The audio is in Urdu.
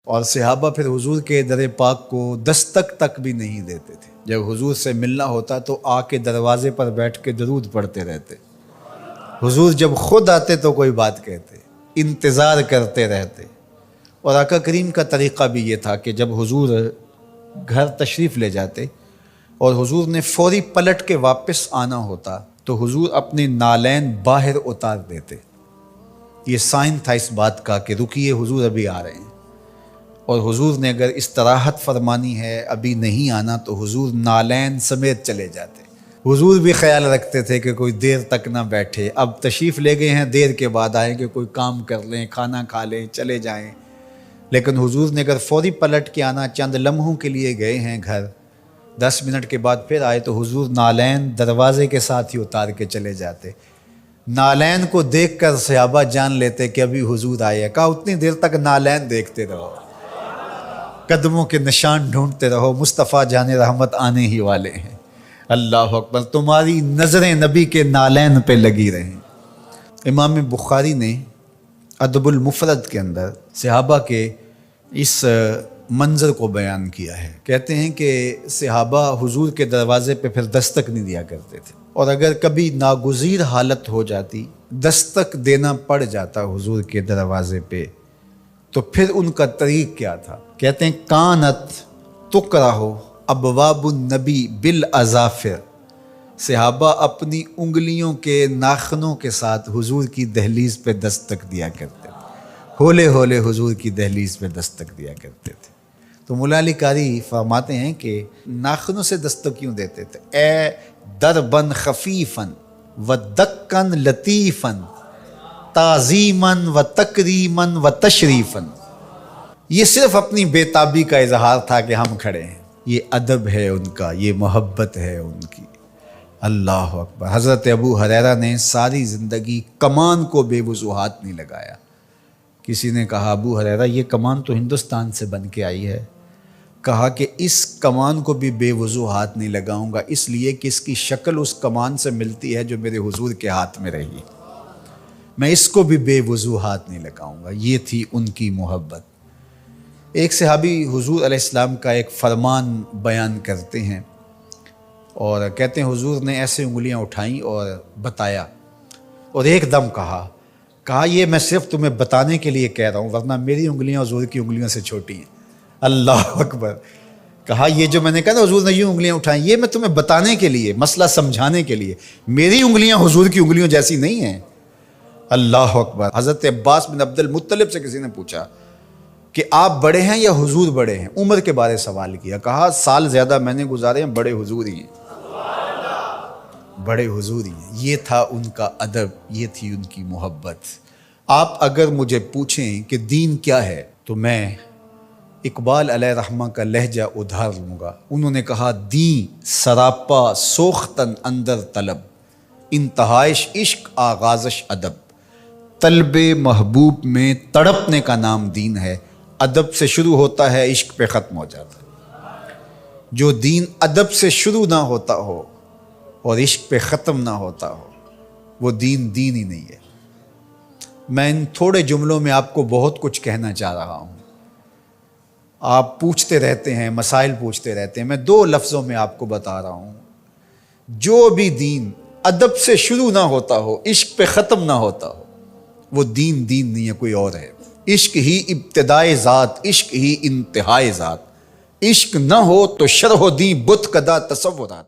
اور صحابہ پھر حضور کے در پاک کو دستک تک بھی نہیں دیتے تھے۔ جب حضور سے ملنا ہوتا تو آ کے دروازے پر بیٹھ کے درود پڑھتے رہتے۔ حضور جب خود آتے تو کوئی بات کہتے، انتظار کرتے رہتے۔ اور آقا کریم کا طریقہ بھی یہ تھا کہ جب حضور گھر تشریف لے جاتے اور حضور نے فوری پلٹ کے واپس آنا ہوتا تو حضور اپنے نالین باہر اتار دیتے۔ یہ سائن تھا اس بات کا کہ رکیے، حضور ابھی آ رہے ہیں۔ اور حضور نے اگر استراحت فرمانی ہے، ابھی نہیں آنا، تو حضور نالین سمیت چلے جاتے۔ حضور بھی خیال رکھتے تھے کہ کوئی دیر تک نہ بیٹھے، اب تشریف لے گئے ہیں، دیر کے بعد آئیں کہ کوئی کام کر لیں، کھانا کھا لیں، چلے جائیں۔ لیکن حضور نے اگر فوری پلٹ کے آنا، چند لمحوں کے لیے گئے ہیں گھر، 10 منٹ کے بعد پھر آئے، تو حضور نالین دروازے کے ساتھ ہی اتار کے چلے جاتے۔ نالین کو دیکھ کر صحابہ جان لیتے کہ ابھی حضور آئے ہیں۔ کہا اتنی دیر تک نالین دیکھتے رہو، قدموں کے نشان ڈھونڈتے رہو، مصطفیٰ جان رحمت آنے ہی والے ہیں۔ اللہ اکبر، تمہاری نظریں نبی کے نالین پہ لگی رہیں۔ امام بخاری نے ادب المفرد کے اندر صحابہ کے اس منظر کو بیان کیا ہے۔ کہتے ہیں کہ صحابہ حضور کے دروازے پہ پھر دستک نہیں دیا کرتے تھے، اور اگر کبھی ناگزیر حالت ہو جاتی، دستک دینا پڑ جاتا حضور کے دروازے پہ، تو پھر ان کا طریق کیا تھا؟ کہتے ہیں کانت تکرہ ابواب النبی بالاظافر، صحابہ اپنی انگلیوں کے ناخنوں کے ساتھ حضور کی دہلیز پہ دستک دیا کرتے تھے، ہولے ہولے حضور کی دہلیز پہ دستک دیا کرتے تھے۔ تو مولا علی قاری فرماتے ہیں کہ ناخنوں سے دستک کیوں دیتے تھے؟ اے دربن خفیفن و دکن لطیفن تعظیمن و تکریمن و تشریفن۔ یہ صرف اپنی بے تابی کا اظہار تھا کہ ہم کھڑے ہیں، یہ ادب ہے ان کا، یہ محبت ہے ان کی۔ اللہ اکبر۔ حضرت ابو ہریرہ نے ساری زندگی کمان کو بے وضو ہاتھ نہیں لگایا۔ کسی نے کہا ابو ہریرہ یہ کمان تو ہندوستان سے بن کے آئی ہے۔ کہا کہ اس کمان کو بھی بے وضو ہاتھ نہیں لگاؤں گا، اس لیے کہ اس کی شکل اس کمان سے ملتی ہے جو میرے حضور کے ہاتھ میں رہی، میں اس کو بھی بے وضو ہاتھ نہیں لگاؤں گا۔ یہ تھی ان کی محبت۔ ایک صحابی حضور علیہ السلام کا ایک فرمان بیان کرتے ہیں اور کہتے ہیں حضور نے ایسے انگلیاں اٹھائیں اور بتایا، اور ایک دم کہا یہ میں صرف تمہیں بتانے کے لیے کہہ رہا ہوں، ورنہ میری انگلیاں حضور کی انگلیوں سے چھوٹی ہیں۔ اللہ اکبر۔ کہا یہ جو میں نے کہا نا حضور نے یوں انگلیاں اٹھائیں، یہ میں تمہیں بتانے کے لیے، مسئلہ سمجھانے کے لیے، میری انگلیاں حضور کی انگلیوں جیسی نہیں ہیں۔ اللہ اکبر۔ حضرت عباس بن عبد المطلب سے کسی نے پوچھا کہ آپ بڑے ہیں یا حضور بڑے ہیں؟ عمر کے بارے سوال کیا۔ کہا سال زیادہ میں نے گزارے ہیں، بڑے حضور ہی ہیں، بڑے حضور ہی ہیں۔ یہ تھا ان کا ادب، یہ تھی ان کی محبت۔ آپ اگر مجھے پوچھیں کہ دین کیا ہے تو میں اقبال علیہ رحمہ کا لہجہ ادھار لوں گا۔ انہوں نے کہا دین سراپا سوختن اندر طلب، انتہائش عشق آغازش ادب۔ طلب محبوب میں تڑپنے کا نام دین ہے، ادب سے شروع ہوتا ہے، عشق پہ ختم ہو جاتا ہے۔ جو دین ادب سے شروع نہ ہوتا ہو اور عشق پہ ختم نہ ہوتا ہو، وہ دین دین ہی نہیں ہے۔ میں ان تھوڑے جملوں میں آپ کو بہت کچھ کہنا چاہ رہا ہوں۔ آپ پوچھتے رہتے ہیں، مسائل پوچھتے رہتے ہیں، میں 2 لفظوں میں آپ کو بتا رہا ہوں۔ جو بھی دین ادب سے شروع نہ ہوتا ہو، عشق پہ ختم نہ ہوتا ہو، وہ دین دین نہیں ہے، کوئی اور ہے۔ عشق ہی ابتدائے ذات، عشق ہی انتہائے ذات۔ عشق نہ ہو تو شرح و دین بت کدا تصورات۔